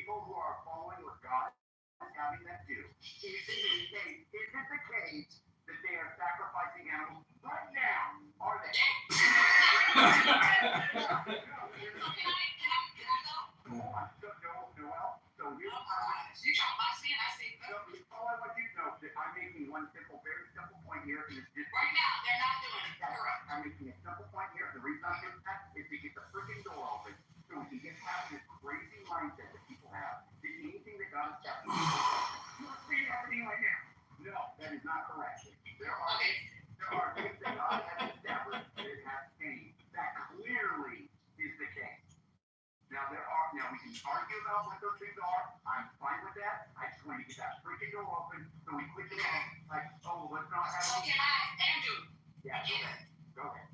people who are following what God is having them do. Is it the case that they are sacrificing animals right now? Are they? Can I go? Hold on. Noel. So here's You trying to box me and I say no. All I want you to know is that I'm making one very simple point here, and it's just Right now, they're not doing it. Correct. I'm making a simple point here. The reason I'm doing that is to get the freaking door open so we can get past this crazy mindset that people have. That anything that God has done, you are seeing happening right now. No, that is not correct. There are things that God has established that it has changed. That clearly is the case. Now we can argue about what those things are. I'm fine with that. I just want to get that freaking door open so we quit the let's not have. So can I, Andrew? Yeah. Yeah. Go ahead.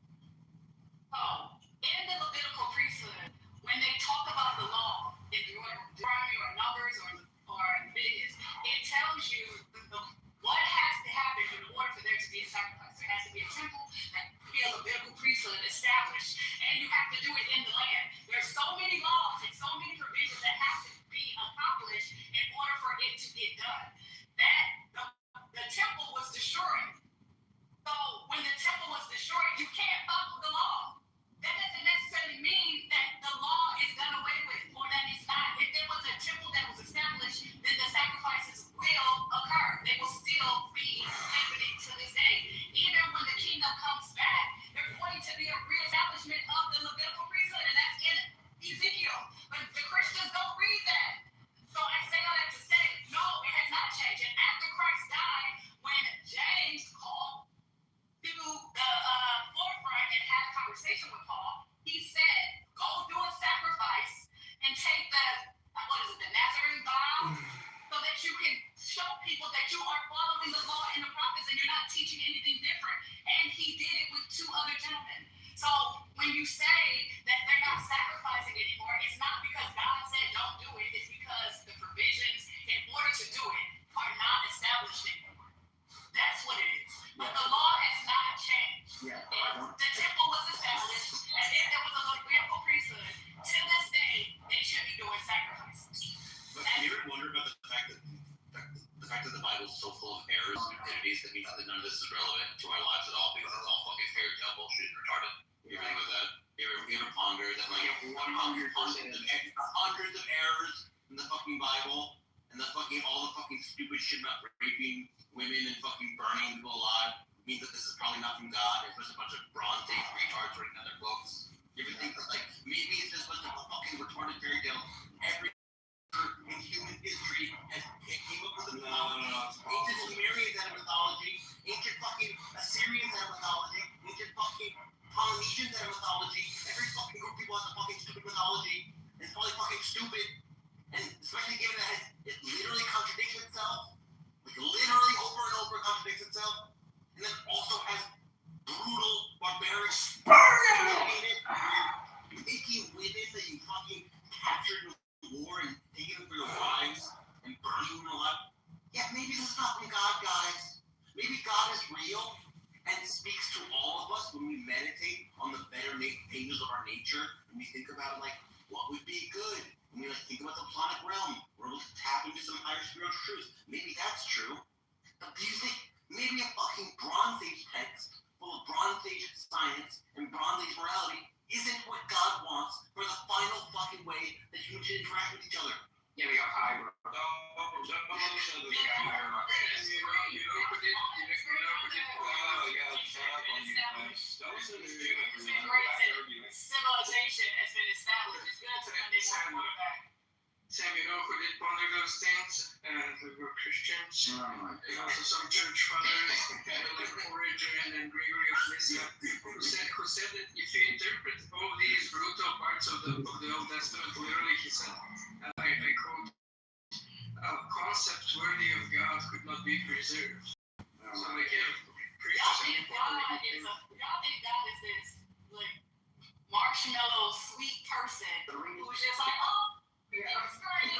In the Levitical priesthood, when they talk about the law, in Deuteronomy or Numbers or Leviticus, it tells you what has to happen in order for there to be a sacrifice. There has to be a temple, there has to be a Levitical priesthood established, and you have to do it in the land. There's so many laws and so many provisions that have to be accomplished in order for it to get done. That the temple was destroyed. So when the temple was destroyed, you can't follow the law. That doesn't necessarily mean that the law is done away with or that it's not. If there was a temple that was established, then the sacrifices will occur. They will still be happening to this day. Even when the kingdom comes back, there's going to be a reestablishment of the Levitical priesthood, and that's in Ezekiel. But the Christians don't read that. So I say all that to say, no, it has not changed. And after Christ died, when James called to the forefront and had a conversation with Paul, he said, go do a sacrifice and take the Nazarene vow so that you can show people that you are following the law and the prophets and you're not teaching anything different. And he did it with two other gentlemen. So when you say that they're not sacrificing anymore, it's not because God said don't do it. It's because the provisions in order to do it are not established anymore. That's what it is. But the law has not changed. The temple was established, and if there was a Levitical priesthood, to this day, they should be doing sacrifices. But have you ever wondered about the fact that the Bible is so full of errors and stupidities that means that none of this is relevant to our lives at all because it's all fucking fairy tale bullshit and retarded? You ever think about that? You ever ponder that hundreds of errors in the fucking Bible and all the fucking stupid shit about raping women and fucking burning people alive means that this is probably not from God. It's just a bunch of Bronze Age retards writing other books. You ever think that maybe it's just a bunch of fucking retarded fairy tales? Every in human history came up with a mythology. Ancient Sumerians had a mythology. Ancient fucking Assyrians had a mythology. Ancient fucking Polynesians had a mythology. Every fucking group of people has a fucking stupid mythology. It's probably fucking stupid. And especially given that it literally contradicts itself. Like literally over and over contradicts itself. And then also has brutal, barbaric, taking women that you fucking captured in war and taking them for your wives and burning them alive. Yeah, maybe this is not from God, guys. Maybe God is real and speaks to all of us when we meditate on the better pages of our nature and we think about what would be good. And we think about the platonic realm. We're able to tap into some higher spiritual truths. Maybe that's true. But do you think maybe a fucking Bronze Age text full of Bronze Age science and Bronze Age morality isn't what God wants for the final fucking way that humans should interact with each other? Yeah, we got high. Civilization has been established. It's good to understand quarterback. Sam, who did one of those things, and who were Christians. And also some church fathers, like Origen and Gregory of Nyssa, who said that if you interpret all these brutal parts of the Old Testament literally, he said, and I quote, a concept worthy of God could not be preserved. So Y'all think God is this marshmallow sweet person who's just like, it's great.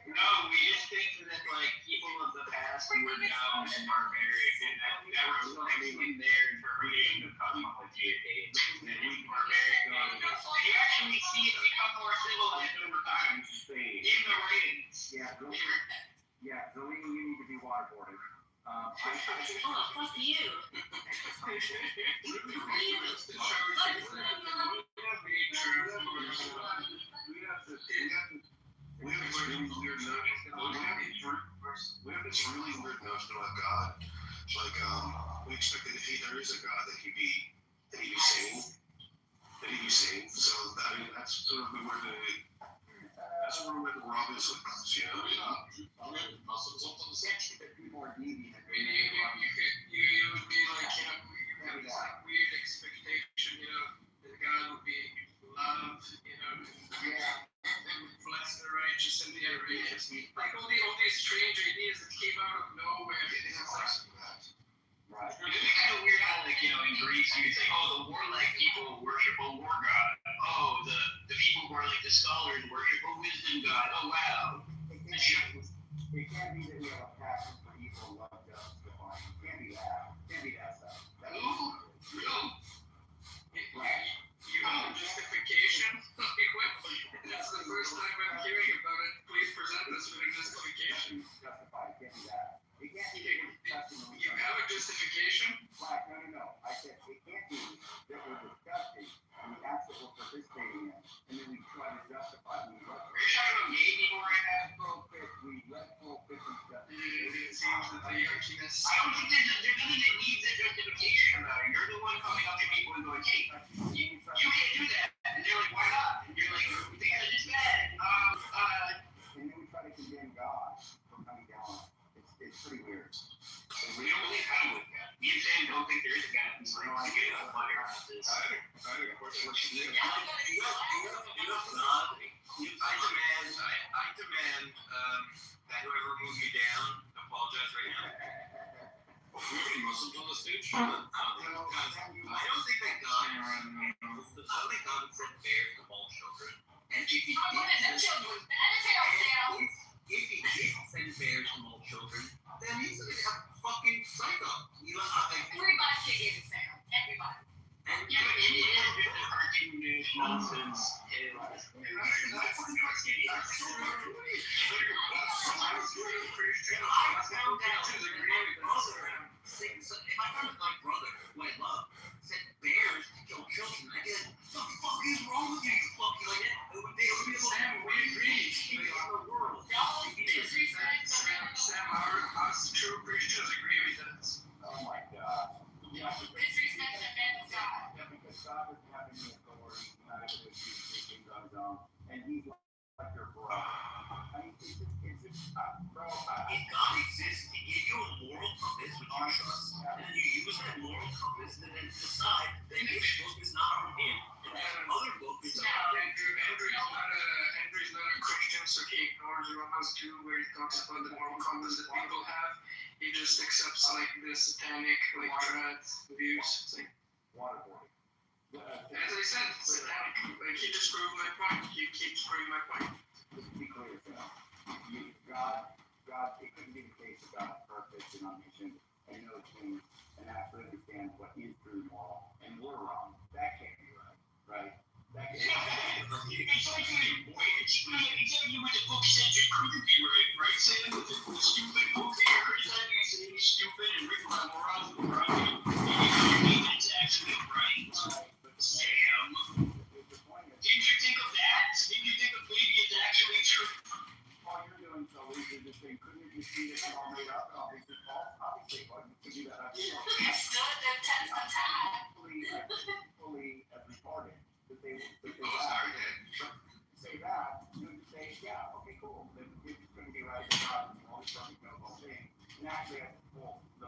No, we just think that people of the past were young and barbaric, and that was in their interpretation of cosmology. And we barbaric. And you actually see it become more civilized over time. insane. Even the ratings. Yeah, Zelina, you need to be waterboarded. Oh, fuck you. We have this really weird notion. We have this really weird notion about God. Like, we expect that if there is a God, that he'd be sane. So I mean, that's sort of where the rub is with us, you know. People are needy. You would be like, you know, you have this like weird expectation, you know, that God would be love, you know, bless the righteous and the unrighteous. Like all these strange ideas that came out of nowhere. Right. It'd be kind of weird how, like, you know, in Greece you would say, oh, the warlike people worship a war god. Oh, the people who are like the scholars worship a wisdom god. Oh, wow. It can't be that we have a passion for evil and love justice divine. It can't be that. It can't be that stuff. You have a justification? That's the first time I'm hearing about it. Please present us with a justification. Justified. It can't be that. It can't be that we're disgusting. You have a justification? Right. No. I said it can't be that we're disgusting and the acts that we're participating in, and then we try to justify it. Are you talking about gay people right now? We let full fish and stuff. It seems that the yuckiness. I don't think there's nothing that needs a justification about it. You're the one coming up to people and going, hey, you can't do that. And they're like, why not? And you're like, because it's bad. And then we try to condemn God for coming down on us. It's pretty weird. We don't believe how with that. You saying don't think there is a God. It's like, I think of course what you did. I demand that whoever moved you down apologize right now. We have any Muslims on the stage? I don't think that God would send bears to maul children. And if he didn't send bears to maul children, then he's a fucking psycho. You know, Everybody can get it, Sam. Everybody. and Yeah, but it is just a cartoonish nonsense. If I found my brother, who I love, said bears to kill children, I get, what the fuck is wrong with you? You fucking like that. It would be able to agree. In the world. Y'all disrespect Sam, us true Christians agree with that. Oh my God. Yeah. disrespect the man of God. Yeah, because God doesn't have any authority. He's not able to do things on his own. And he's like your bro. I mean, it's just bro. If God exists to give you a moral compass which you trust, and then you use that moral compass and then decide that this book is not from him, and that other book is not Andrew's not a Christian, so he ignores Romans 2 where he talks about the moral compass that people have. He just accepts like the satanic, like trad views. It's like, Waterboarding. as I said, satanic. Like he just proved my point. He keeps proving my point. Just to be clear, Sam. God, it couldn't be the case that God is perfect and omniscient and knows things and absolutely understands what is true and moral, and we're wrong. That can't be right? That can't be right. It's like exactly what the book said you couldn't be right, Sam? The stupid book that you're criticizing is saying it's stupid and written by morons and morality. And it's actually right. Sam, didn't you think of that? Didn't you think of maybe it's actually true? All you're doing so is you're just saying, couldn't it just be that it's all made up and all these are false? Obviously, well, you can do that. Stood the test of time. Fully retarded. That they sorry, say that, you would say, yeah, okay, cool. Then you're just going to be right with God and all this stuff, you know, the whole thing. And actually, have to pull the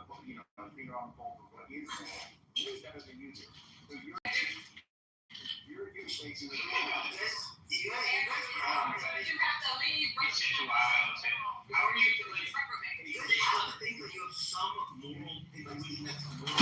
finger on the pulse of what is moral. Way better than you do. So you're taking it. You have to leave. It's just wild, Sam. How are you like? You have to think that you have some moral illusion that's moral.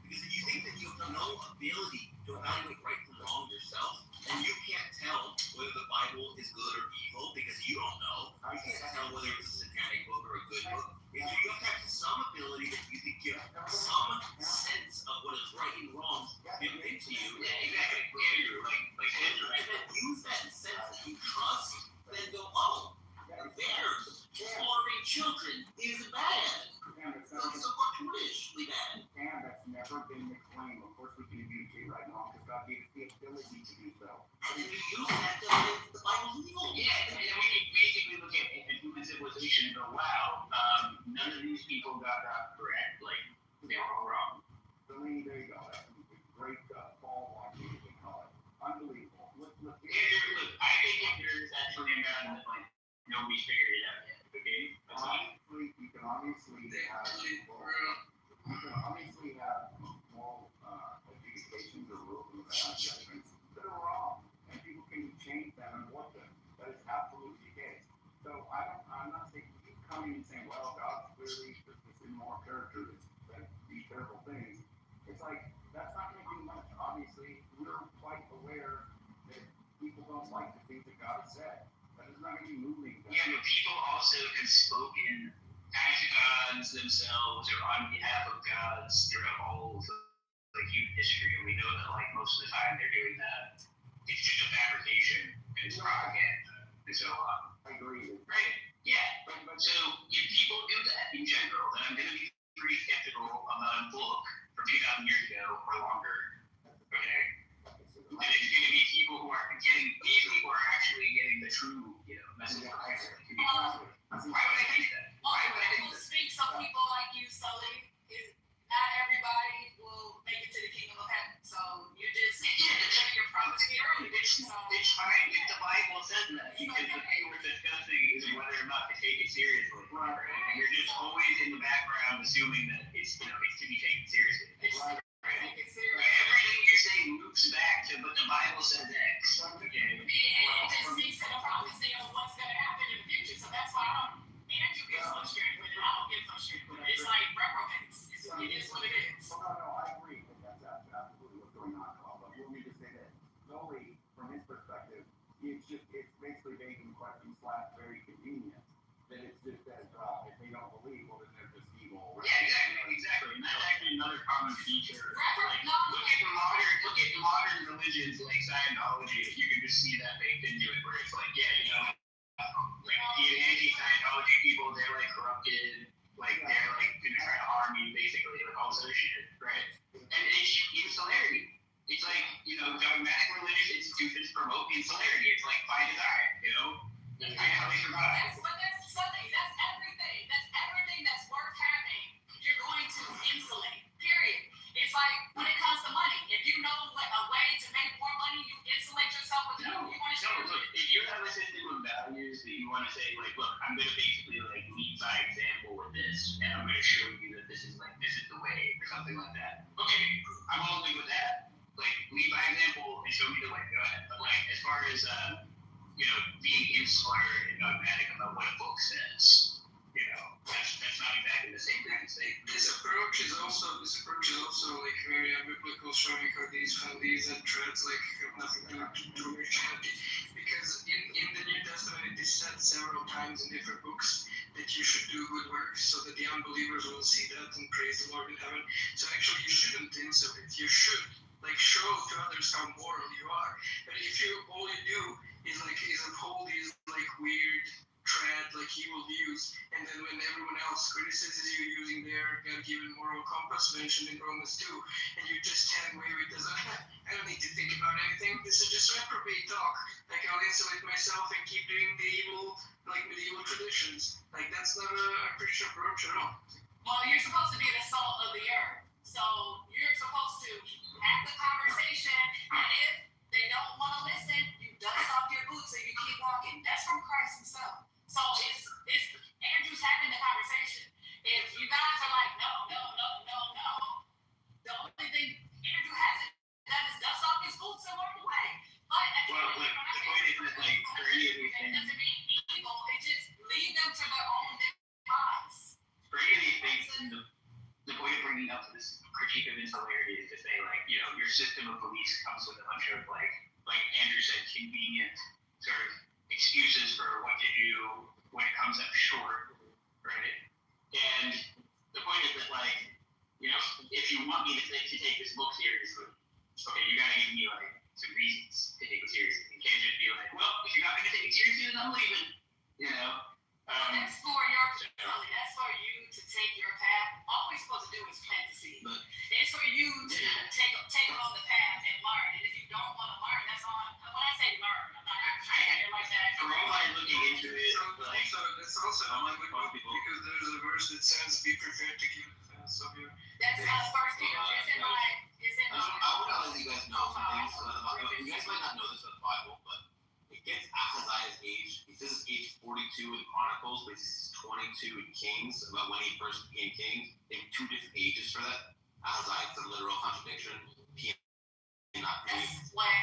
Because if you think that you have no ability to evaluate right from wrong yourself, then you can't tell whether the Bible is good or evil because you don't know. You can't tell whether it's a satanic book or a good book. You have to have some ability that you think you have some sense of what is right and wrong given into you. Yeah, exactly. Andrew, like Andrew. And then use that sense that you trust then go, oh, bears slaughtering children is bad. It's somewhat foolishly bad. And that's never been the claim. Of course, we can use it right now because God gave us the ability to do so. And if you use that, then the Bible's evil. Yeah, and we can basically look at human civilization and go, wow, none of these people got that correct. Like, they were all wrong. So there you go. That's a great ball watching, as they call it. Unbelievable. Look. Look, I think if there's actually a God that, like, nobody's figured it out yet, okay? That's all. You can obviously have moral adjudications or rules and judgments that are wrong, and people can change them and warp them. That is absolutely the case. So I'm not saying you coming and saying, well, God's clearly this immoral character that these terrible things. It's like that's not going to do much. Obviously, we're quite aware that people don't like the things that God has said. That is not going to be moving. Yeah, but people also have spoken as gods themselves or on behalf of gods throughout all of human history, and we know that like most of the time they're doing that. It's just a fabrication and it's propaganda and so on. I agree. Right? Yeah. So if people do that in general, then I'm going to be pretty skeptical about a book from 2,000 years ago or longer. Okay. And it's going to be people who are getting, these people are actually getting the true, message. Why would I think that? Why would I think that? Speak some people like you, Sully. Not everybody will make it to the kingdom of heaven. So you're just giving your promise here early. It's fine if the Bible says that, because the thing we're discussing is whether or not to take it seriously. Right? And you're just always in the background assuming that it's to be taken seriously. Right. Take it seriously. Everything you're saying loops back to, but the Bible says X. Okay. And it just speaks to the prophecy of what's going to happen in the future. So that's why Andrew gets frustrated with it. I don't get frustrated with it. It's like reprobates. It is what it is. No, I agree. That's absolutely what's going on. But let me just say that solely from his perspective, it's basically making questions / very convenient. That it's just as if they don't believe, well, then they're just evil. Yeah, exactly. And that's actually another common feature. Like, look at modern religions like Scientology. You can just see that baked into it, where it's like, like the anti-Scientology people, they're like corrupted, like they're like gonna try to harm you, basically, like all this other shit, right? And it's insularity. It's like, dogmatic religious institutions promote insularity. It's like by design, That's kind of how they survive. That's something. That's everything. That's everything that's worth having. You're going to insulate. Period. It's like when it comes to money. If you know a way to make more money, you insulate yourself with who you want to share. Look, if you have a system of values that you want to say, like, look, I'm going to basically like lead by example with this, and I'm going to show you that this is the way, or something like that. Okay, I'm all good with that. Like, lead by example and show me the way. Go ahead. But like, as far as being insular and dogmatic about what a book says, that's not exactly the same thing as saying. This approach is also like very unbiblical, showing how these and threads like have nothing to do with Christianity. Because in the New Testament it is said several times in different books that you should do good works so that the unbelievers will see that and praise the Lord in heaven. So actually you shouldn't insulate. You should show to others how moral you are. But if all you do is uphold these weird tread evil views, and then when everyone else criticizes you using their God-given moral compass mentioned in Romans 2, and you just hand wave it as I don't need to think about anything, this is just reprobate talk. I'll insulate myself and keep doing the evil, medieval traditions. That's not a Christian approach at all. Well, you're supposed to be the salt of the earth. So you're supposed to have the conversation, and if they don't want to listen, you dust off your boots and you keep walking. That's from Christ himself. So it's Andrew's having the conversation. If you guys are like, no, the only thing Andrew hasn't done is dust off his boots and walk away. But the point is that for any of these things, it doesn't mean evil. It just lead them to their own demise. For any of these things, the point of bringing up this critique of insularity is to say, your system of beliefs comes with a bunch of, like Andrew said, convenient sort of excuses for what to do when it comes up short, right? And the point is that, if you want me to take this book seriously, okay, you gotta give me, some reasons to take it seriously. You can't just be like, well, if you not going to take me seriously, then I'm leaving. You know. That's for your personality. That's for you to take your path. All we're supposed to do is plant the seed. But It's for you to take on the path and learn. And if you don't want to learn, that's on. When I say learn, I'm not saying it like that. for all I'm looking into it, like, That's also I'm like, good fuck people. because there's a verse that says, "Be prepared to give defense of your." That's First Peter. It's in I want to let you guys know some things about the Bible. You guys might not know this about the Bible, but it gets Ahaziah's age. He says it's age 42 in Chronicles, but it's 22 in Kings, about when he first became king. They have two different ages for that. Ahaziah is a literal contradiction. Not That's why.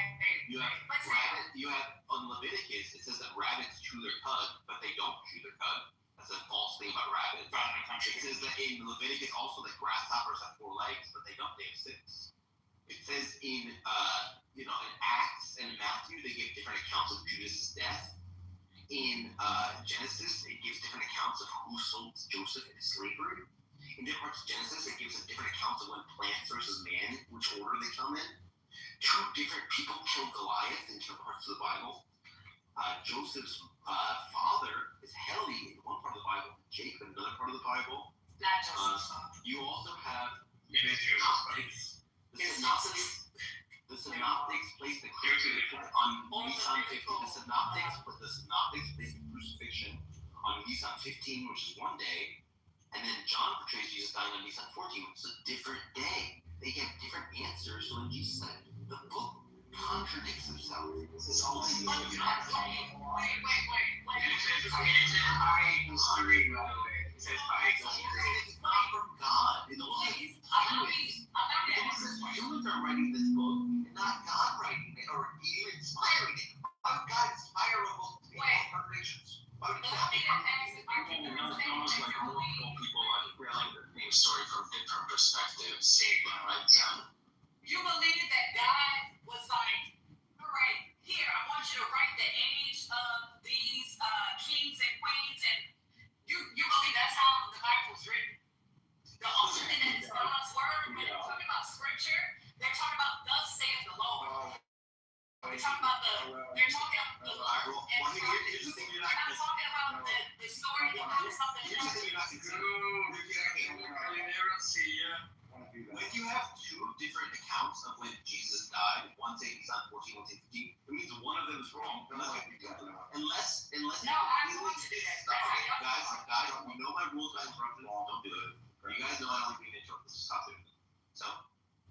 you have rabbit. You have on Leviticus. It says that rabbits chew their cud, but they don't chew their cud. That's a false thing about rabbits. It says that in Leviticus also that grasshoppers have 4 legs, but they don't. They have 6. It says in in Acts and Matthew they give different accounts of Judas' death. In Genesis it gives different accounts of who sold Joseph into slavery. In different parts of Genesis it gives different accounts of when plants versus man, which order they come in. 2 different people killed Goliath in different parts of the Bible. Joseph's father is Heli in one part of the Bible, Jacob in another part of the Bible. Not just. You also have It is your Synoptics. The Synoptics place the crucifixion on Nisan 15. The Synoptics place the crucifixion on Nisan 15, which is one day, and then John portrays Jesus dying on Nisan 14, which is a different day. They get different answers when Jesus said the book contradicts itself. This is all Wait. It's not from God. It's only humans are writing this book, and not God writing it or even inspiring it. Why would God inspire a book to be contradictions? Why would he do that? People telling the same story from different perspectives. Right? You believe that God was like, all right, here, I want you to write the age of these kings and queens, and you believe that's how the Bible was written? The only thing that is God's word, when they're talking about scripture, they're talking about thus saith the Lord. They're talking about the Lord. And they're not talking about the story about something else. When you have 2 different accounts of when Jesus died, one saying he's on 14, one saying 15, it means one of them is wrong. Unless No, I want to do that. Guys, you know my rules about interruptions, don't do it. You guys know I don't like being interrupted, so stop doing it. So,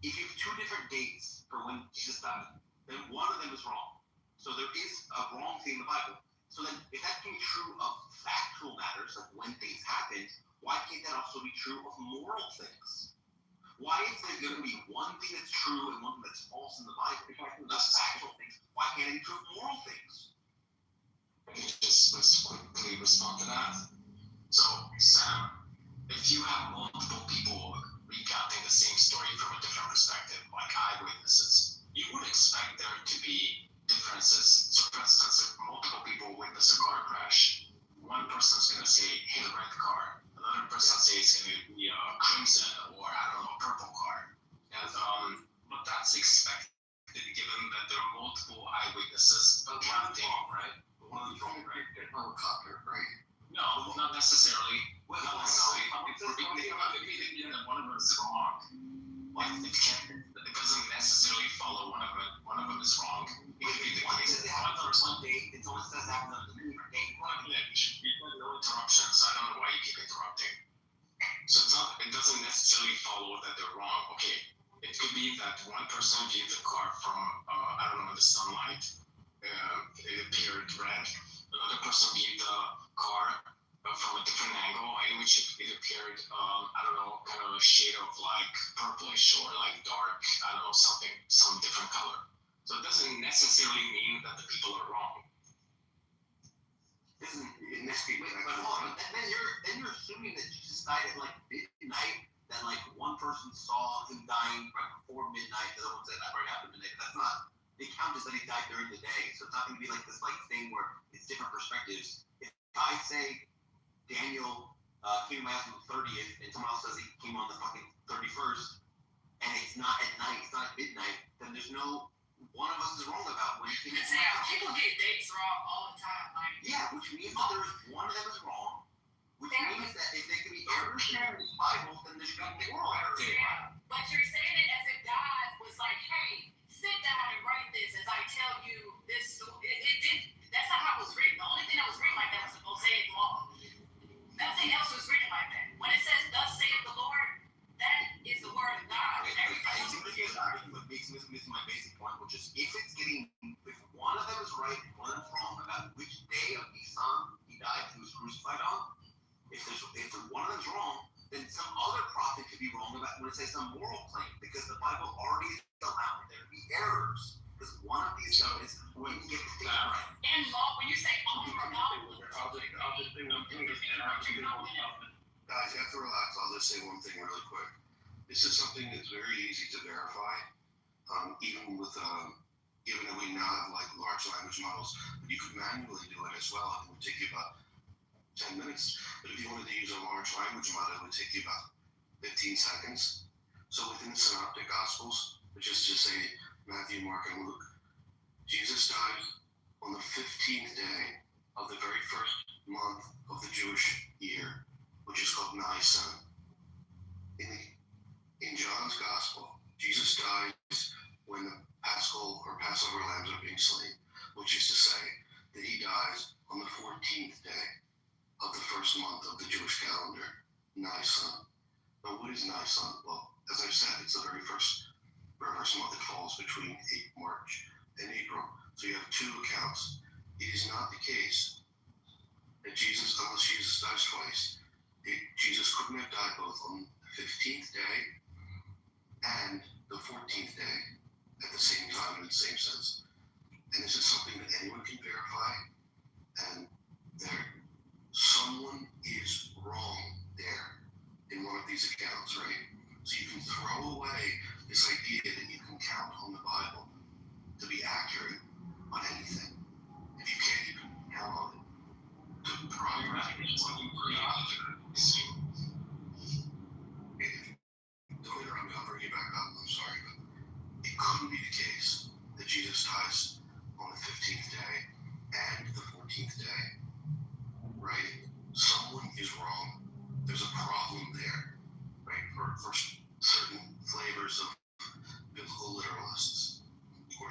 if you have 2 different dates for when Jesus died, then one of them is wrong. So there is a wrong thing in the Bible. So then, if that can be true of factual matters, like when things happened, why can't that also be true of moral things? Why is there going to be one thing that's true and one thing that's false in the Bible? The factual things. Why can't it be true of moral things? Let's quickly respond to that. So, Sam, if you have multiple people recounting the same story from a different perspective, like eyewitnesses, you would expect there to be differences. So, for instance, if multiple people witness a car crash, one person's going to say, hey, red car. Another person says it's going to be a crimson or, I don't know, purple car. But that's expected given that there are multiple eyewitnesses recounting, right? One of them's wrong, right? Helicopter, right? No, not necessarily. Not necessarily. If one of them is wrong, it doesn't necessarily follow one of them is wrong. It could be the case that one person. One day, it's always says that on a different day. No interruptions. I don't know why you keep interrupting. So it doesn't necessarily follow that they're wrong. Okay, it could be that one person viewed the car from I don't know, in the sunlight. It appeared red. Another person viewed the car from a different angle in which it appeared, I don't know, kind of a shade of like purplish or like dark, I don't know, some different color. So it doesn't necessarily mean that the people are wrong. Then you're assuming that Jesus died at like midnight, that like one person saw him dying right before midnight, the other one said that right after midnight. That's not. The account is that he died during the day, so it's not going to be like this like thing where it's different perspectives. If I say Daniel came to my house on the 30th, and someone else says he came on the fucking 31st, and it's not at night, it's not at midnight, then there's no one of us is wrong about when things Because people get dates wrong all the time. Like, yeah, which means that there is one of them is wrong, which means that if they can be errors in the Bible, then there should be moral errors in the Bible. but you're saying it as if God was like, hey, sit down and write this as I tell you this story. It did. That's not how it was written. The only thing that was written like that was the Mosaic Law. Nothing else was written like that. When it says, "Thus saith the Lord," that is the word of God. Okay, I think this is actually what makes me missing my basic point, which is if one of them is right and one of them is wrong about which day of Nisan he died, he was crucified on, if one of them's wrong, then some other prophet could be wrong about when it says some moral claim, because the Bible already is allowing there to be errors. Because one of these guys wouldn't get the date right. And law, when you say all or not, Guys, you have to relax. I'll just say one thing really quick. This is something that's very easy to verify, even that we now have like large language models, but you could manually do it as well. It would take you about 10 minutes. But if you wanted to use a large language model, it would take you about 15 seconds. So within the Synoptic Gospels, which is just say Matthew, Mark, and Luke, Jesus died on the 15th day of the very first month of the Jewish year, which is called Nisan. In John's Gospel, Jesus dies when the Passover lambs are being slain, which is to say that he dies on the 14th day of the first month of the Jewish calendar, Nisan. Now, what is Nisan? Well, as I've said, it's the very first month that falls between March and April. So you have two accounts. It is not the case that unless Jesus dies twice, Jesus couldn't have died both on the 15th day and the 14th day at the same time in the same sense. And this is something that anyone can verify, and someone is wrong there in one of these accounts, right? So you can throw away this idea that you can count on the Bible to be accurate on anything. If you can't, you can count on it to progress. Don't interrupt me, I'll bring you back up. I'm sorry, but it couldn't be the case that Jesus dies on the 15th day and the 14th day, right? Someone is wrong. There's a problem there, right? For certain flavors of biblical literalists or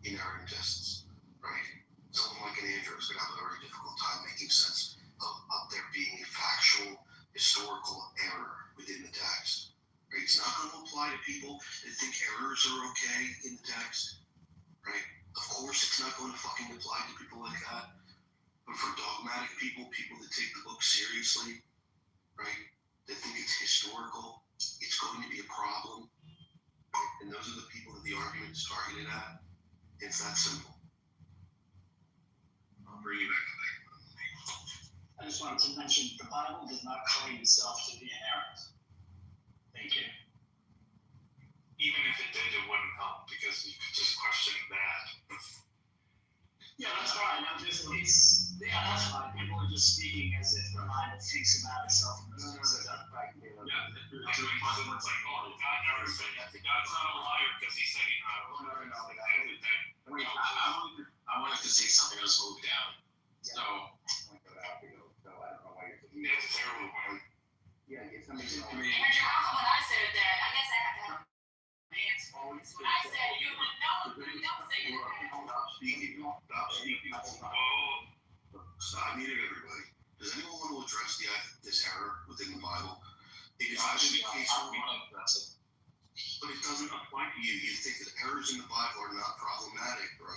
inerrantists, right? Someone like an Andrew is going to have a very difficult time making sense of there being a factual, historical error within the text. Right? It's not going to apply to people that think errors are okay in the text, right? Of course, it's not going to fucking apply to people like that. But for dogmatic people that take the book seriously, right? That think it's historical, it's going to be a problem. Right? And those are the people that the argument is targeted at. It's that simple. I'll bring you back to that. I just wanted to mention the Bible does not claim itself to be inerrant. Thank you. Even if it did, it wouldn't help because you could just question that. Yeah, that's fine. That's fine. People are just speaking as if the Bible thinks about itself. Yeah, it's like, it's like, oh, God never said that. God's not a liar because he said he's not a liar. I wanted to say something else moved down. So, It's a terrible point. Yeah, get somebody to Andrew, when I said that, I guess I have to have an answer. When I said you would know, you don't say that. Stop speaking. Oh, Stop muting everybody. Does anyone want to address this error within the Bible? It is actually the case but it doesn't apply to you. You think that errors in the Bible are not problematic, bro.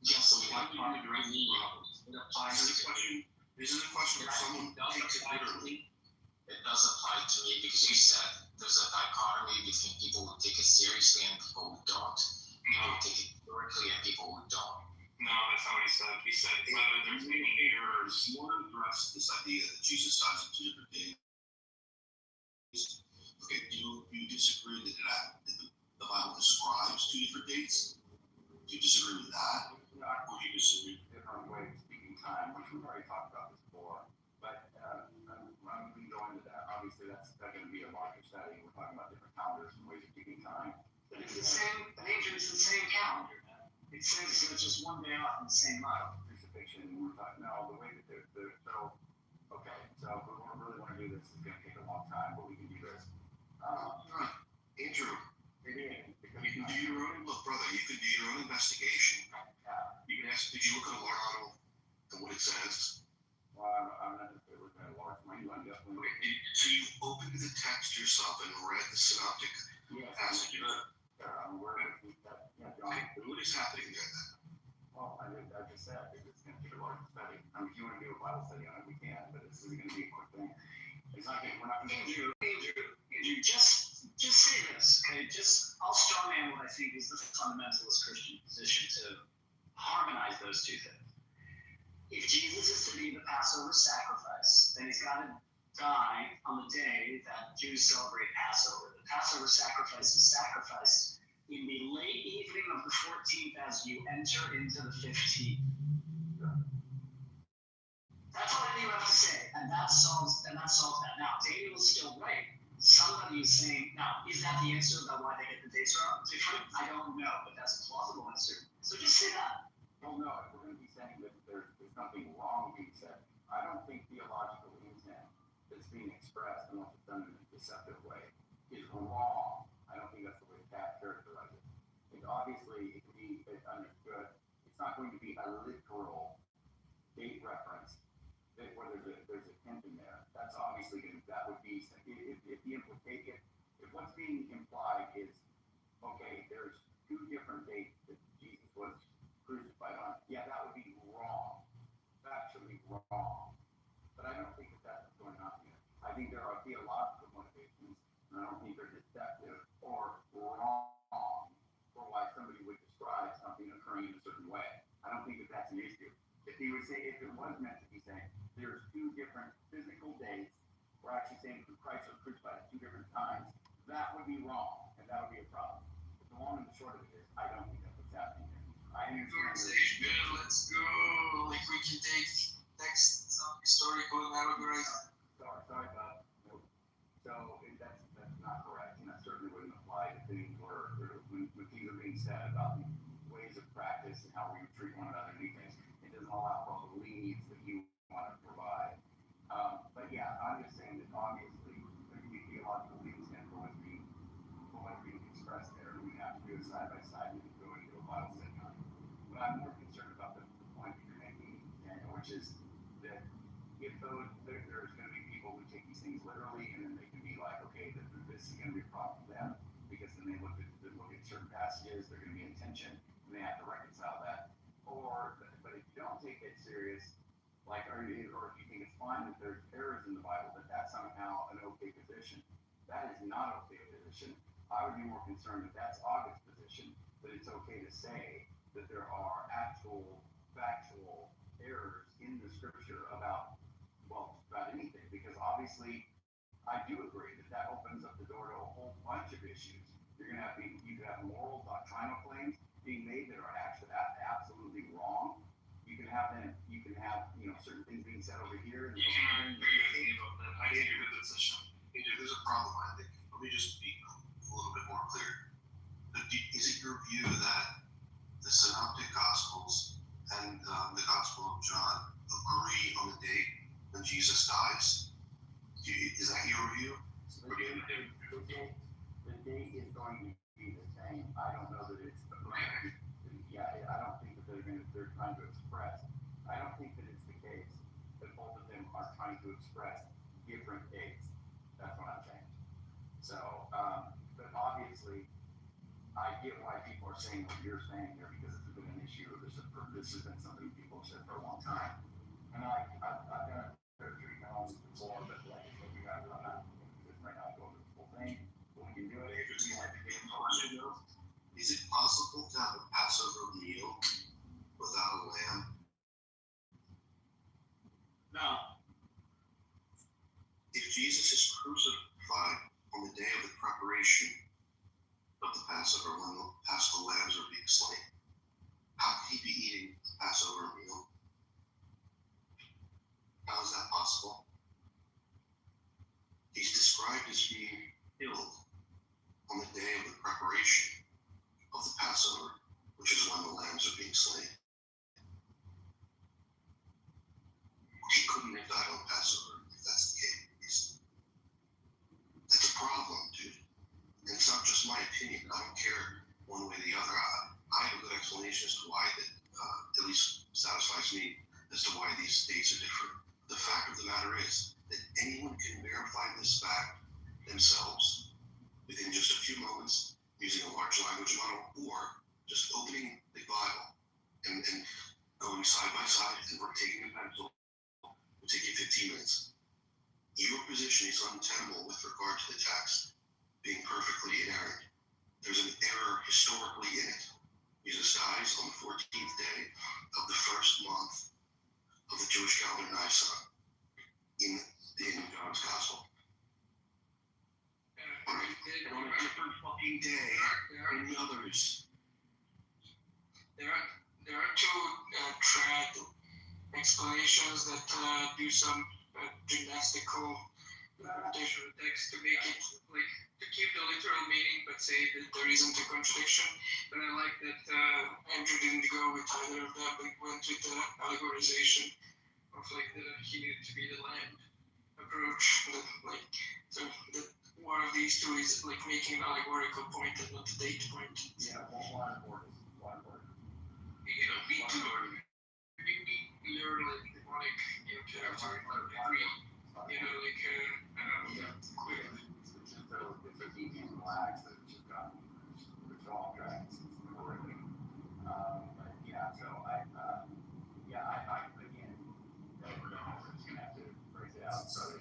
yes, so we have to address the problems. It applies to me. This is a question where someone takes it literally. It does apply to me because you said there's a dichotomy between people who take it seriously and people who don't. People who take it historically and people who don't. no, that's not what he said. He said whether there's any errors. You want to address this idea that Jesus dies on 2 different days. Okay, do you disagree that the Bible describes 2 different dates? Do you disagree with that? Or do you disagree with different way of speaking time, which we've already talked about this before. But we can go into that. Obviously, that's going to be a larger study. We're talking about different calendars and ways of keeping time. But It's the same, Andrew, it's the same calendar, man. It says it's just one day off in the same month. Crucifixion, and we're talking, no, the way that they're so, okay, so if we really want to do this, it's going to take a long time, but we can do this. Andrew, It is, because you can do your own, look, brother, you can do your own investigation. You can ask, did you look at a model and what it says? well, I'm not necessarily looking at a large mind, I'm definitely. So you opened the text yourself and read the synoptic Yes, passages. I'm aware of that, yeah, John. What is happening there then? Well, I just said, it's going to take a large study. I mean, if you want to do a Bible study on it, we can, but this is going to be a quick thing. It's not going to, we're not going to. Andrew, just say this, okay? I'll strawman what I think is the fundamentalist Christian position to harmonize those two things. If Jesus is to be the Passover sacrifice, then he's got to die on the day that Jews celebrate Passover. The Passover sacrifice is sacrificed in the late evening of the 14th as you enter into the 15th. That's all you have to say, and that solves that. Now, Daniel is still right. Somebody is saying, now, is that the answer about why they get the dates wrong? I don't know, but that's a plausible answer. So just say that. Well, no, if we're going to be saying that there's nothing wrong being said, I don't think theological intent that's being expressed, unless it's done in a deceptive way, is wrong. I don't think that's the way Pat characterized it. Obviously, it can be understood. It's not going to be a literal date reference where there's a hint in there. That's obviously that would be if the implication, if what's being implied is okay, there's two different dates that Jesus was crucified on. Yeah, that would be wrong, factually wrong. But I don't think that's what's going on here. I think there are theological motivations, and I don't think they're deceptive or wrong for why somebody would describe something occurring in a certain way. I don't think that's an issue. If he would say, if it was meant to be saying, there's two different physical dates, we're actually saying Christ was crucified at two different times, that would be wrong, and that would be a problem. But the long and the short of it is, I don't think that's what's happening here. I Conversation good, let's go. Like we can take text, some historical and allegorize. Sorry, Bob. Nope. So that's not correct, and that certainly wouldn't apply to things where when things are being said about ways of practice and how we treat one another and do things. It doesn't allow for all the leads that you want to provide. But yeah, I'm just saying that obviously there can be theological leads and for what's being expressed there. We have to do it side by side. We can go into a Bible study on it. But I'm more concerned about the point that you're making, Daniel, which is that if there's going to be people who take these things literally, and then they can be like, okay, this is going to be a problem for them because then they look at certain passages, they're going to be in tension, and they have to reconcile that. But if you don't take it serious, like, or if you think it's fine that there's errors in the Bible, that that's somehow an okay position, that is not an okay position. I would be more concerned that that's August's position, that it's okay to say that there are actual factual errors in the scripture about anything, because obviously I do agree that opens up the door to a whole bunch of issues. You could have moral doctrinal claims being made that are actually absolutely wrong. You can have certain things being said over here. You can agree about that. I think you're in a good position. There's a problem, I think. Let me just be a little bit more clear. Is it your view that the Synoptic Gospels and the Gospel of John agree on the date when Jesus dies? Is that your view? The date is going to be the same. I don't know that it's I don't think that they're trying to express. I don't think that it's the case that both of them are trying to express different dates. That's what I'm saying. So, but obviously, I get why people are saying what you're saying here because it's been an issue. This has been something people have said for a long time. And I've done it for 3 times before, but like I said, we got to run out. Just right now, go over the full thing. But we can do it. Is it possible to have a Passover meal without a lamb? No. If Jesus is crucified on the day of the preparation of the Passover, when the Paschal lambs are being slain, how could he be eating a Passover meal? How is that possible? He's described as being ill on the day of the preparation. died on Passover, if that's the case. That's a problem, dude. And it's not just my opinion. I don't care one way or the other. I have a good explanation as to why that at least satisfies me as to why these dates are different. The fact of the matter is that anyone can verify this fact themselves within just a few moments using a large language model or just opening the Bible and going side by side and taking a pencil will take you 15 minutes. Your position is untenable with regard to the text being perfectly inerrant. There's an error historically in it. Jesus dies on the 14th day of the first month of the Jewish calendar Nisan in John's Gospel. And on a different fucking day than the others. There are two trad explanations that do some gymnastical interpretation of the text to make it like to keep the literal meaning but say that there isn't a contradiction. But I like that Andrew didn't go with either of them, but went with the allegorization of like he needed to be the lamb approach. So that one of these two is like making an allegorical point and not a date point. Yeah, one word. Me too. You're like demonic, territory for every, like quick. It's just so easy and relaxed that it's just gotten withdrawal tracks already. But yeah, so I again, we're just gonna have to phrase it out. So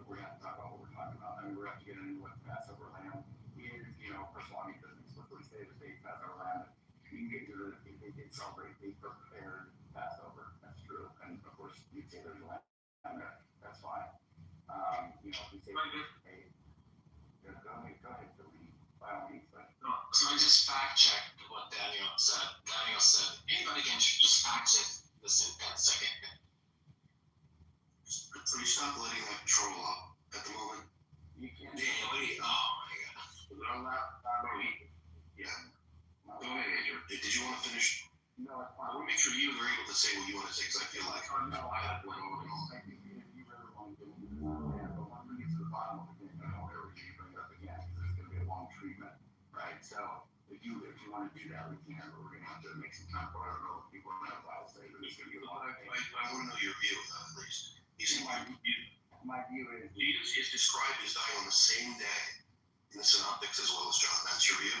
we're gonna have to talk about what we're talking about. I mean, we're gonna have to get into what the Passover lamb is. First of all, it doesn't explicitly say the state Passover lamb. You can get to they did celebrate the prepared Passover. That's true. And of course, you'd say there's a lamb there. That's fine. If you say, hey, go ahead, Philly, by all means. But No, so I just fact checked what Daniel said. Daniel said, anybody can just fact check this in 10 seconds. Please stop letting that troll up at the moment. you can't. Daniel, what do you, oh my god. Yeah. Go ahead, Andrew. Did you want to finish? No, it's I fine. want to make sure you are able to say what you want to say because I feel like No, I have one on and on. I think if you really want to get into this, but once we get to the bottom of it, then whatever you bring it up again, because it's going to be a long treatment, right? So if you want to do that, we can, but we're going to have to make some time for I don't know if people are going to allow us to say, but it's going to be a long. I want to know your view of that at least. You see, My view is Jesus is described as dying on the same day in the Synoptics as well as John. That's your view?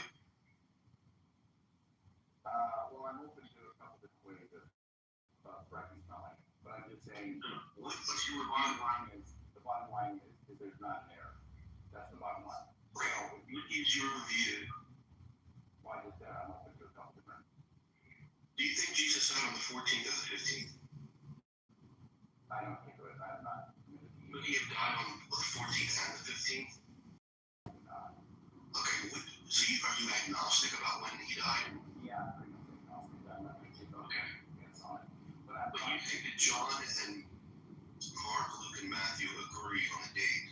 well, I'm open to a couple different ways of reconciling, but I'm just saying What's the your bottom view? line is there's not an error. That's the bottom line. Right. So if you What is your view? why just that, I'm open to a couple different. Do you think Jesus died on the 14th or the 15th? I don't think it was. I'm not committed to Would he have died on the 14th and the 15th? Okay, so are you agnostic about when he died? Yeah, pretty much agnostic. I'm not going to take offense on it. But But you think that John and Mark, Luke, and Matthew agree on a date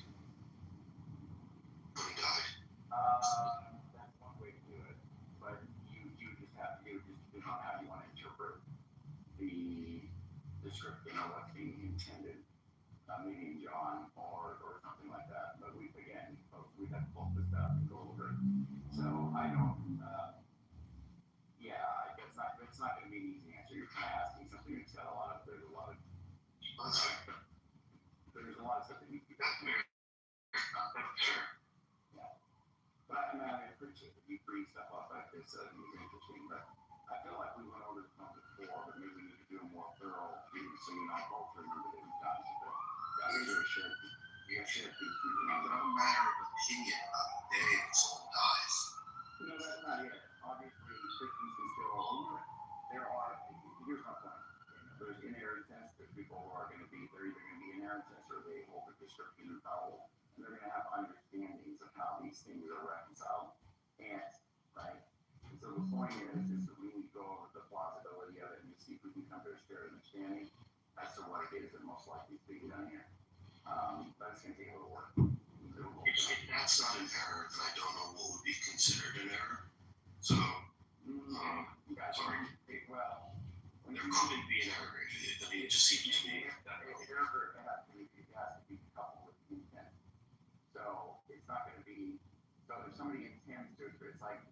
when he died? that's one way to do it. But you just have to depend on how you want to interpret the script, what's being intended. Maybe John or something like that. But we have to pull this out and go over it. So I don't. It's not going to be an easy answer. You're kind of asking something that's got there's a lot of stuff that needs to be done. Sure. Yeah. But I appreciate that you bring stuff up like this. It's interesting, but I feel like we went over this one before, but maybe we need to do a more thorough review so you not both remember that we've gotten to the shared these through It's not a matter of opinion about the day that someone dies. that's not it. Obviously, Christians can still here's my point. There's inerrantness. There's people who are going to be, they're either going to be inerrantness or they hold the description infallible. And they're going to have understandings of how these things are reconciled. Right? And so the point is that we need to go over the plausibility of it and see if we can come to a shared understanding as to what it is that most likely is being done here. But it's going to take a little work. If that's not an error, then I don't know what would be considered an error. So, sorry. Well, There couldn't be an error. It just seems to me. Error somebody intends to, it's like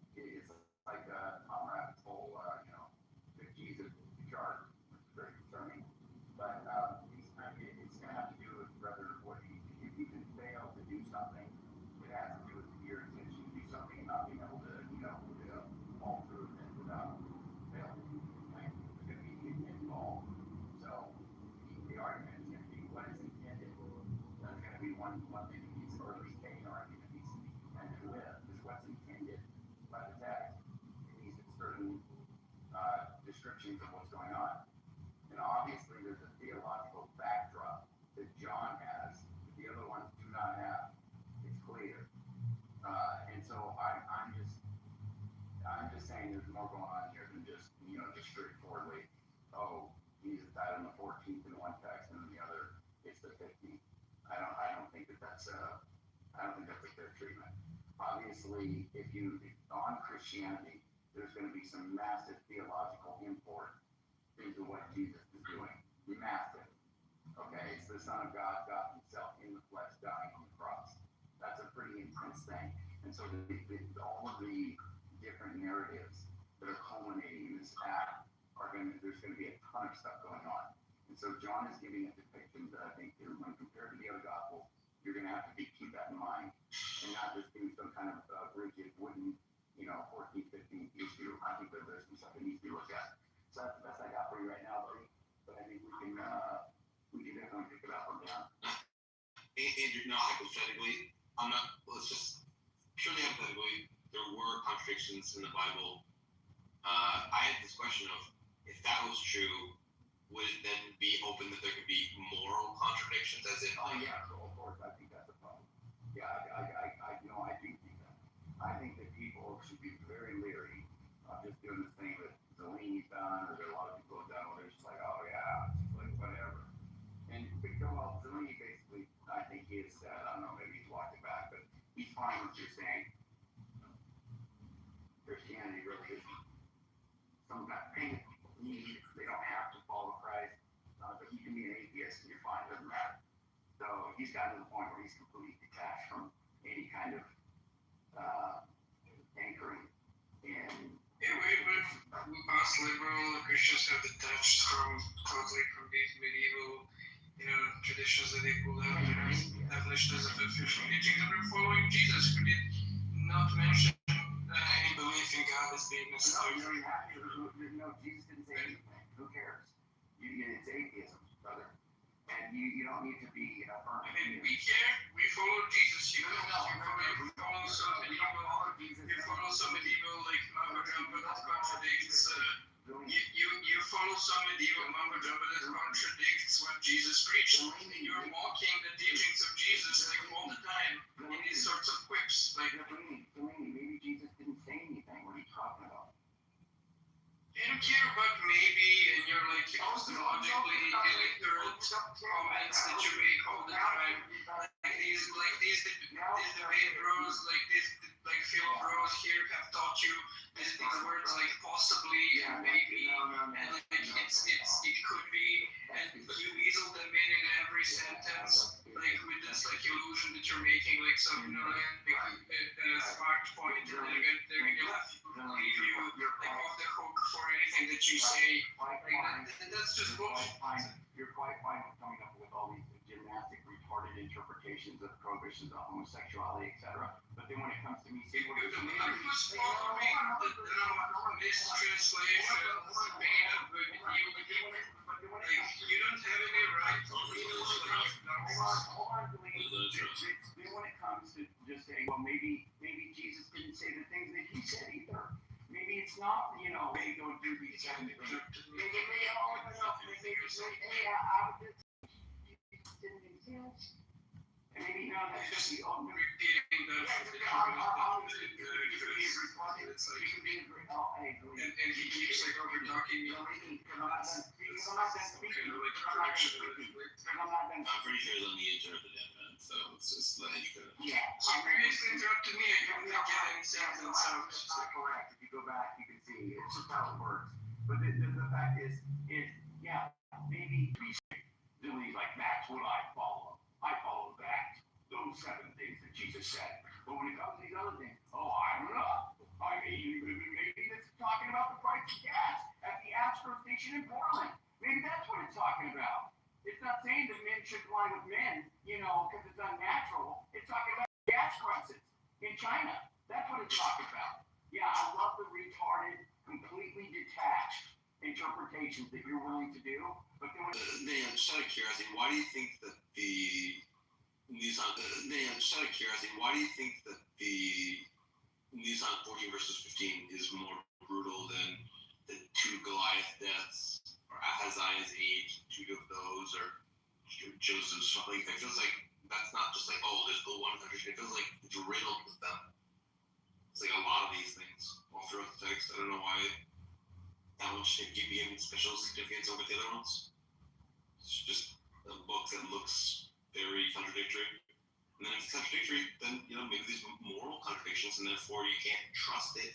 Tom Rabbit's whole, that Jesus is in charge, which is very concerning. But it's going to have to do with whether if you can fail to do something, it has to do with your intention to do something and not being able to, fall through it without failing. Right? There's going to be intent involved. So the argument is going to be what is intended. That's going to be one thing that needs, or there's an argument that needs to be contended with, is what's intended by the text. It needs certain descriptions of what's going on. And obviously there's a theological backdrop that John has that the other ones do not have. It's clear. And so I'm just saying there's more going on here than just straightforwardly, oh, Jesus died on the 14th in one text and in the other it's the 15th. I don't think that's a fair treatment. Obviously, if on Christianity, there's going to be some massive theological import into what Jesus is doing. Massive. Okay, it's the Son of God, God Himself in the flesh, dying on the cross. That's a pretty intense thing. And so all of the different narratives that are culminating in this act there's going to be a ton of stuff going on. And so John is giving a depiction that I think when compared to the other Gospels, you're going to have to keep that in mind and not just do some kind of rigid wooden, 14th, 15th issue. I think that there's some stuff that needs to be looked at. So that's the best I got for you right now, buddy. But I think we can definitely pick it up on down. Andrew, now hypothetically, let's just purely hypothetically, there were contradictions in the Bible. I had this question of, if that was true, would it then be open that there could be moral contradictions, as in? Oh yeah, of course. I think that's a problem. Yeah, I do think that. I think that people should be very leery of just doing this thing that Zelini's done, or that a lot of people have done, where they're just like, oh yeah, it's just like whatever. And well, Zelini basically, I think he has said, I don't know, maybe he's walked it back, but he's fine with just saying Christianity really isn't some kind of thing people need. They don't have to follow Christ, but you can be an atheist and you're fine, it doesn't matter. So he's gotten to the point where he's completely detached from any kind of anchoring in. Us liberal Christians have detached totally from these medieval, traditions that they pulled out as definitions of official teachings, and we're following Jesus, who did not mention any belief in God as being necessary. No, Jesus didn't say anything. Who cares? It's atheism, brother. And you don't need to be affirming. I mean, we care. We follow Jesus. You follow some medieval like mumbo jumbo that contradicts. You follow some medieval mumbo jumbo that contradicts what Jesus preached. You're mocking the teachings of Jesus like all the time in these sorts of quips. Like, maybe Jesus didn't say anything. What are you talking about? I don't care about maybe, and you're like epistemologically illiterate comments that you make all the time. Like these debate bros, like Phil bros here have taught you these words like possibly and maybe, and like it could be, and you weasel them in every sentence, like with this like illusion that you're making like some smart point, and they're gonna leave you like off the hook for anything that you say. Like that's just bullshit. You're quite fine with coming up with all these gymnastic, retarded interpretations of prohibitions of homosexuality, etc. But then when it comes to me, see what Mistranslation made up with you don't have any right to hold on, then when it comes to just saying, well, maybe Jesus didn't say the things that he said either. Maybe it's not, they don't do these things. Maybe they all enough, and they just say, hey, I didn't exist. And maybe now that's just the old repeating that. And he keeps like over talking me. I'm pretty sure he's on the internet, man. So it's just like. Yeah. He previously interrupted me. I couldn't get any sentence out. It's not correct. If you go back, you can see it's just how it works. But the fact is, yeah, maybe really like that's what I follow. I follow that. Those 7 things that Jesus said. But when it comes to these other things, I don't know. I mean, maybe this is talking about the price of gas at the Astro station in Portland. Maybe that's what it's talking about. It's not saying that men should fly with men, because it's unnatural. It's talking about gas prices in China. That's what it's talking about. Yeah, I love the retarded, completely detached interpretations that you're willing to do. But then Dan, just out of curiosity, why do you think that the Nissan 14 versus 15 is more brutal than the two Goliath deaths, or Ahaziah's age, two of those, or Joseph's? Like, it feels like that's not just like, there's the one contradiction. It feels like it's riddled with them. It's like a lot of these things all throughout the text. I don't know why that one should give me any special significance over the other ones. It's just a book that looks very contradictory. And then if it's contradictory, then, maybe there's moral contradictions, and therefore you can't trust it.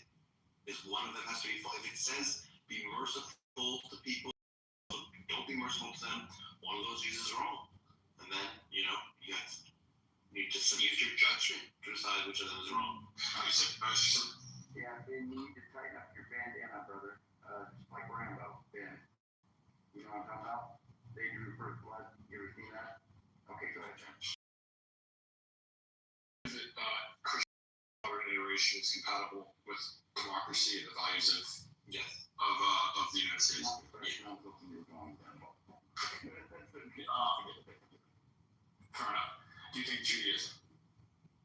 If one of them has to be false. If it says, be merciful to people, don't be merciful to them, one of those uses wrong. And then, you just use your judgment to decide which of them is wrong. yeah, Ben, you need to tighten up your bandana, brother. Just like Rambo, Ben. You know what I'm talking about? They drew first blood. You ever seen that? Okay, go ahead, John. Generation is compatible with democracy and the values of the United States. Fair enough. Do you think Judaism?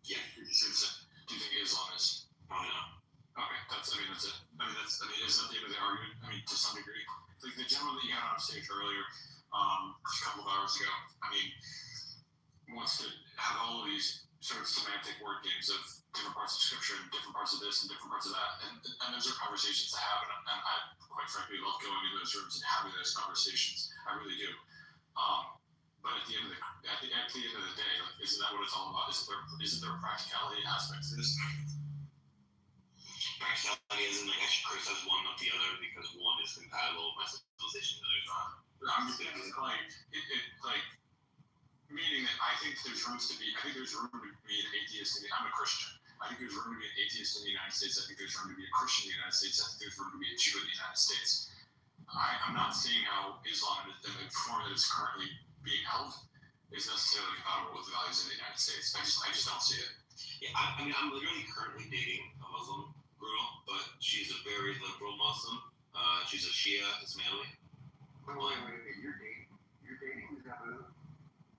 Yeah. Do you think Islam is? Probably not. Okay, that's it. Isn't that the end of the argument? To some degree. Like the gentleman that you had on stage earlier, a couple of hours ago, wants to have all of these sort of semantic word games of different parts of scripture and different parts of this and different parts of that. And those are conversations to have, and I quite frankly love going in those rooms and having those conversations. I really do. But at the end of the day, isn't that what it's all about? Isn't there a practicality aspect to this? Practicality isn't I should criticize one, not the other, because one is compatible with my civilization, the other is not. I'm just thinking meaning that I think there's room to be an atheist I'm a Christian. I think there's room to be an atheist in the United States. I think there's room to be a Christian in the United States. I think there's room to be a Jew in the United States. I'm not seeing how Islam, in the form that it's currently being held, is necessarily compatible with the values of the United States. I just don't see it. Yeah, I'm literally currently dating a Muslim girl, but she's a very liberal Muslim. She's a Shia Ismaili. Wait, you're dating? Is that what?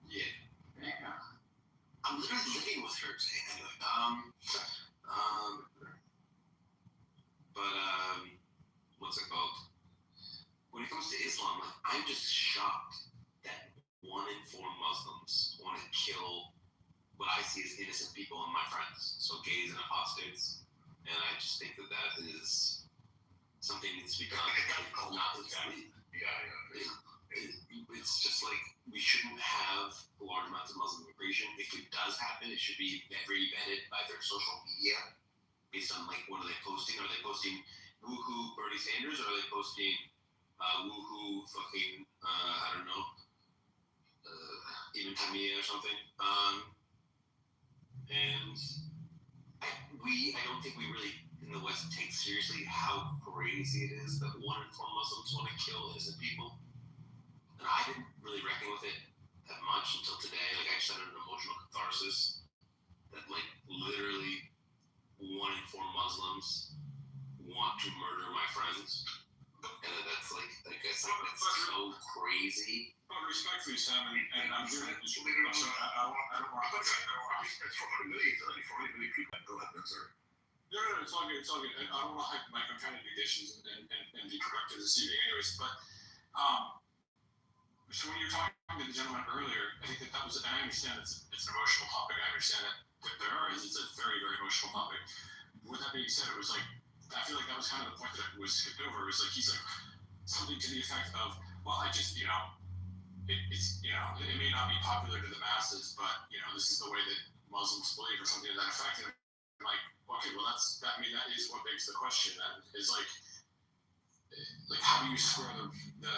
Yeah. I'm literally living with her anyway. What's it called? When it comes to Islam, I'm just shocked that 1 in 4 Muslims want to kill what I see as innocent people and my friends, so gays and apostates, and I just think that is something that needs to be done. Not to sleep. It's just like we shouldn't have large amounts of Muslim immigration. If it does happen, it should be very vetted by their social media based on what are they posting? Are they posting woohoo Bernie Sanders, or are they posting woohoo fucking I don't know, even Tamiya or something? And I don't think we really in the West take seriously how crazy it is that 1 in 4 Muslims want to kill innocent people. And I didn't really reckon with it that much until today. I just had an emotional catharsis that literally 1 in 4 Muslims want to murder my friends. And that's that's so crazy. But respectfully, Sam, and I'm doing it. I don't want to. It's 400 million people that go ahead and answer. No, it's all good. I don't want to hype my companion editions and be productive this evening, anyways. But so when you're talking to the gentleman earlier, I think that was, and I understand it's an emotional topic. I understand that it's a very, very emotional topic. With that being said, it was I feel like that was kind of the point that was skipped over. It was he's something to the effect of, well, I just, it may not be popular to the masses, but this is the way that Muslims believe, or something to that effect. And I'm okay, well, that is what begs the question. Then is how do you square the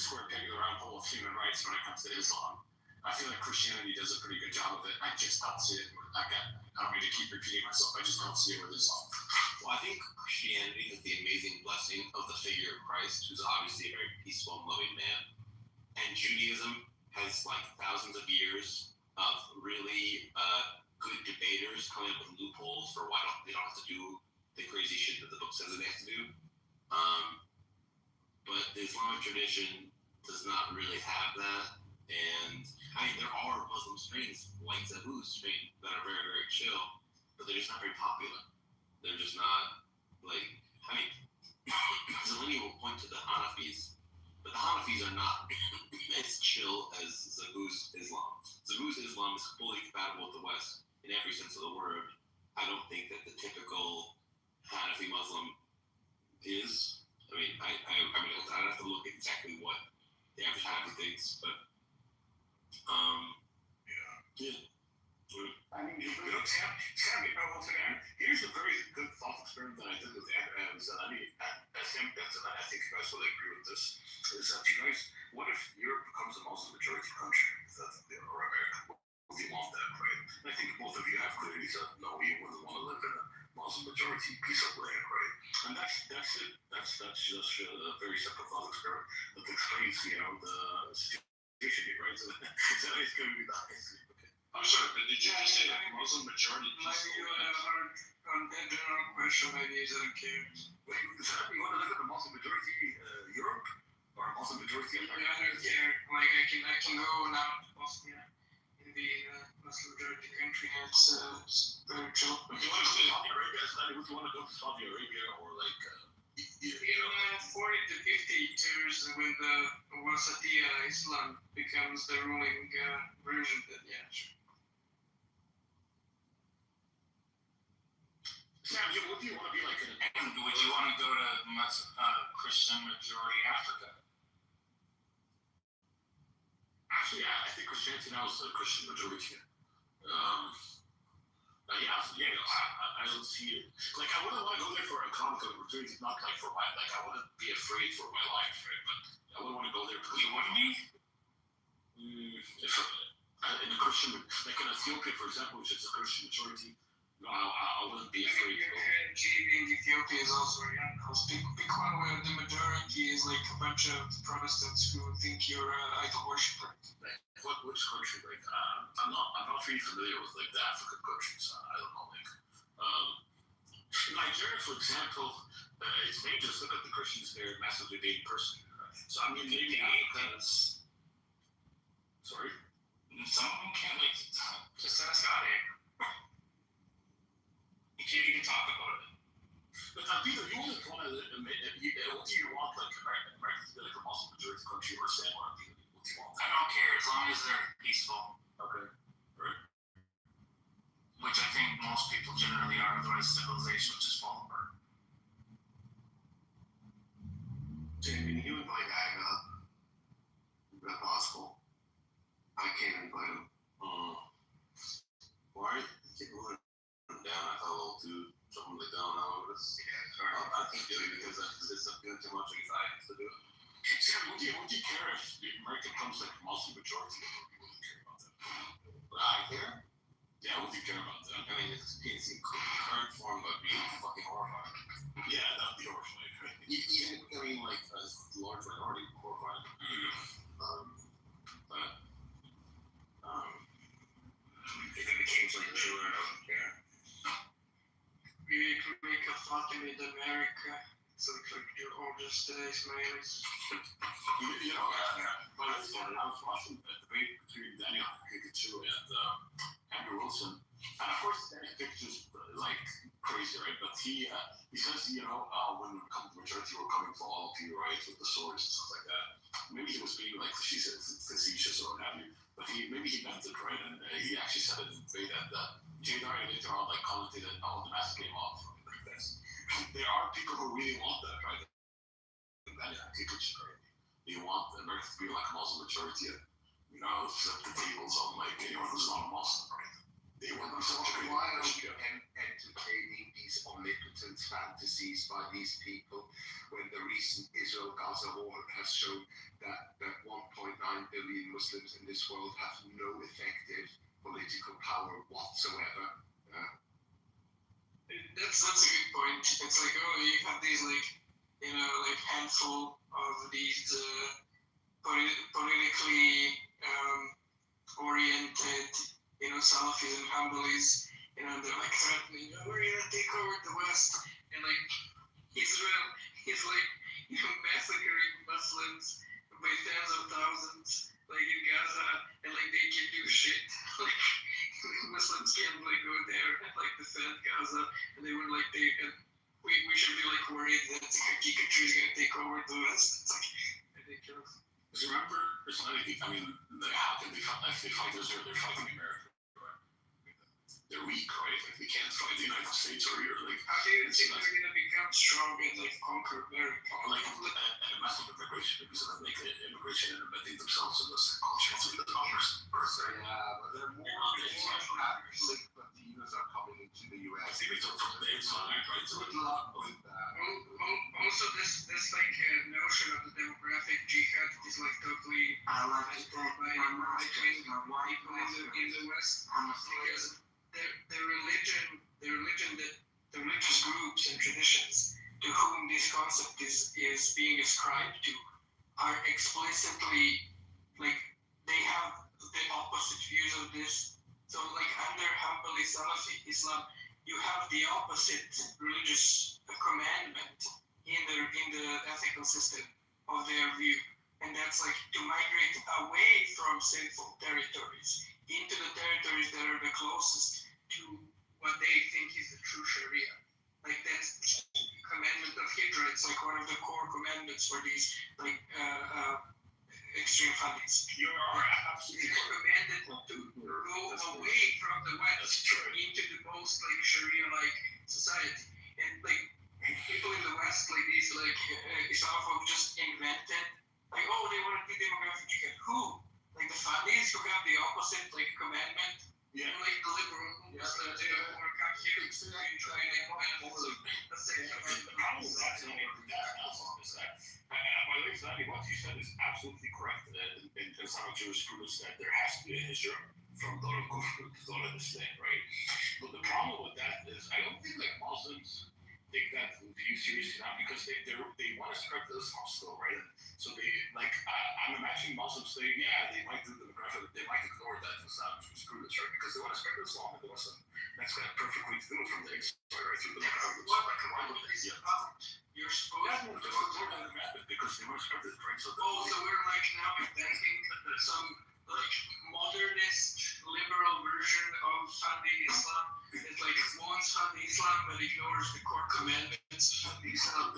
square peg in the round hole of human rights when it comes to Islam? I feel like Christianity does a pretty good job of it. I just don't see it. I don't mean to keep repeating myself. I just don't see it with Islam. Well, I think Christianity has the amazing blessing of the figure of Christ, who's obviously a very peaceful and loving man. And Judaism has like thousands of years of really good debaters coming up with loopholes for why they don't have to do the crazy shit that the book says that they have to do. But the Islamic tradition does not really have that. And I mean, there are Muslim strains like Zabu's strain that are very, very chill, but they're just not very popular. They're just not like, I mean, Zelini will point to the Hanafis, but the Hanafis are not as chill as Zabu's Islam. Zabu's Islam is fully compatible with the West in every sense of the word. I don't think that the typical Hanafi Muslim is. I mean, I'd have to look at exactly what the average Hanafi thinks, but yeah. I mean, Sam, well, here's a very good thought experiment that I did with Sam, I think you guys will agree with this, is that you guys, what if Europe becomes a Muslim majority country, or America? Would you want that, right? And I think both of you have clearly said, no, you wouldn't want to live in a Muslim majority piece of land, right? And that's it. That's just a very simple thought experiment that explains, the situation, right? So that is going to be the highest. I'm sorry, but did you just say that Muslim majority Maybe you heard on that general question, maybe you didn't care. Wait, you want to live in a Muslim majority Europe? Or a Muslim majority I don't care. Like, I can go now to Bosnia in the Muslim majority country, and it's very chill. Would you want to stay in Saudi Arabia? Would you want to go to Saudi Arabia or like... In 40 to 50 years, when the Wasatiyya Islam becomes the ruling version, then yeah, sure. Sam, would you want to be like And would you want to go to Christian majority Africa? Actually, I think Christianity now is a Christian majority. I don't see it. Like, I wouldn't want to go there for economic opportunities, not like for my, like, I wouldn't be afraid for my life, right? But I wouldn't want to go there because You wouldn't be? If in a Christian, like in Ethiopia, for example, which is a Christian majority, no, I wouldn't be afraid to go. In Ethiopia is also young, because pick one where the majority is like a bunch of Protestants who think you're an idol worshiper. Like, which country? Like, I'm not really familiar with like the African countries. I don't know. Like, Nigeria, for example, it's dangerous. Look at the Christians there, massively being persecuted. Right? So I mean, maybe Africans. Sorry. Some of them can't wait. Just ask God here. You can't even talk about it. But Peter, you wouldn't want to. What do you want? Like America to be like a Muslim majority country or San Marino? What do you want? I don't care as long as they're peaceful. Okay. Right. Which I think most people generally are, otherwise civilization would just fall apart. Jamie, you invite Aga. Is that possible? I can't invite him. Why? Down, I thought a little too something like down now. Yeah, sorry. I can't do it because it's doing too much anxiety to do it. Sam, would you care if America comes like a Muslim majority? You wouldn't care about that. But I care? Yeah, would you care about that? I mean, it's in current form, but being fucking horrifying. Yeah, that would be horrifying, right? Even, I mean, like, a large minority horrifying. If it became like children, I wouldn't care. We could make a Fatimid America. So like your oldest Ismailis. You know, I was watching a debate between Daniel Pikachu and Andrew Wilson, and of course Daniel Pikachu's like crazy, right? But he says, when we come to majority, we're coming for all of you, right, with the swords and stuff like that. Maybe he was being like facetious or what have you, but maybe he meant it, right? And he actually said it in the debate, and Jay Dyer later on like commented that the mask came off. There are people who really want that, right? They want America to be like a Muslim majority and, flip the tables on like anyone who's not a Muslim, right? They were misogyny. Why are we entertaining these omnipotent fantasies by these people when the recent Israel-Gaza war has shown that 1.9 billion Muslims in this world have no effective political power whatsoever? That's a good point. It's like, oh, you have these handful of these politically oriented, Salafis and Hanbalis, they're like threatening, oh, we're gonna take over the West, and like Israel is like massacring Muslims by tens of thousands, like in Gaza, and like they can do shit. Like Muslims can't like go there and like defend Gaza, and they were like we should be like worried that the Turkey country is gonna take over the West. It's like ridiculous. Because remember, it's not like, how can they fight? If they fight Israel, they're fighting America. They're weak, right? Like they can't fight the United States or you're like. How do you think they're gonna become strong and like conquer America? Or like a massive immigration, because then they can immigration and embedding themselves in the same culture through the Congress. Yeah, but there are more Catholic Latinos are coming into the I U.S. think they took from the inside, right? So Good luck with that. Also, this like notion of the demographic jihad is like totally destroyed by right-wing people in the West, because the religious groups and traditions to whom this concept is being ascribed to are explicitly like they have the opposite views of this. So like under Hanbali Salafi Islam, you have the opposite religious commandment in the ethical system of their view, and that's like to migrate away from sinful territories into the territories that are the closest to what they think is the true Sharia. Like that's commandment of Hijra. It's like one of the core commandments for these like extreme fundings. you are absolutely They're commanded to go away from the West into the most like Sharia-like society, and like people in the West, like these like Islamophobes just invented like, oh, they want to do demographic jihad. Who? Like the fundings who have the opposite like commandment. Yeah. And like the liberal who just want to come here and try like let's say The problem with that is not even that is that, by the way, Zani, what you said is absolutely correct. In Islamic jurisprudence, that there has to be a hijra from Dawla Kufr to Dawla Islam, right? But the problem with that is, I don't think like Muslims take that view seriously now because they want to spread the Islam still, right? So they like I'm imagining Muslims say, yeah, they might do the demographic, they might ignore that Islamic jurisprudence, right? Because they want to spread Islam in the West. That's kind of perfect way to do it from the inside, right? Through the demographic. you're supposed to because they want to spread it, right? So so we're like now inventing some like modernist liberal version of funding Islam. It's like wants funding Islam but ignores the core commandments of Islam.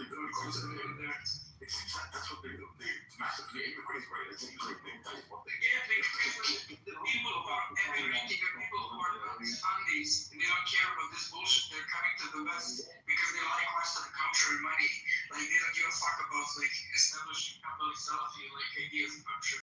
That's what they do. They massively immigrate, right? It's like that's what they because the people who are emigrating are people who are fundies and they don't care about this bullshit. They're coming to the West because they like Western culture and money. Like they don't give a fuck about like establishing Salafi like ideas and culture.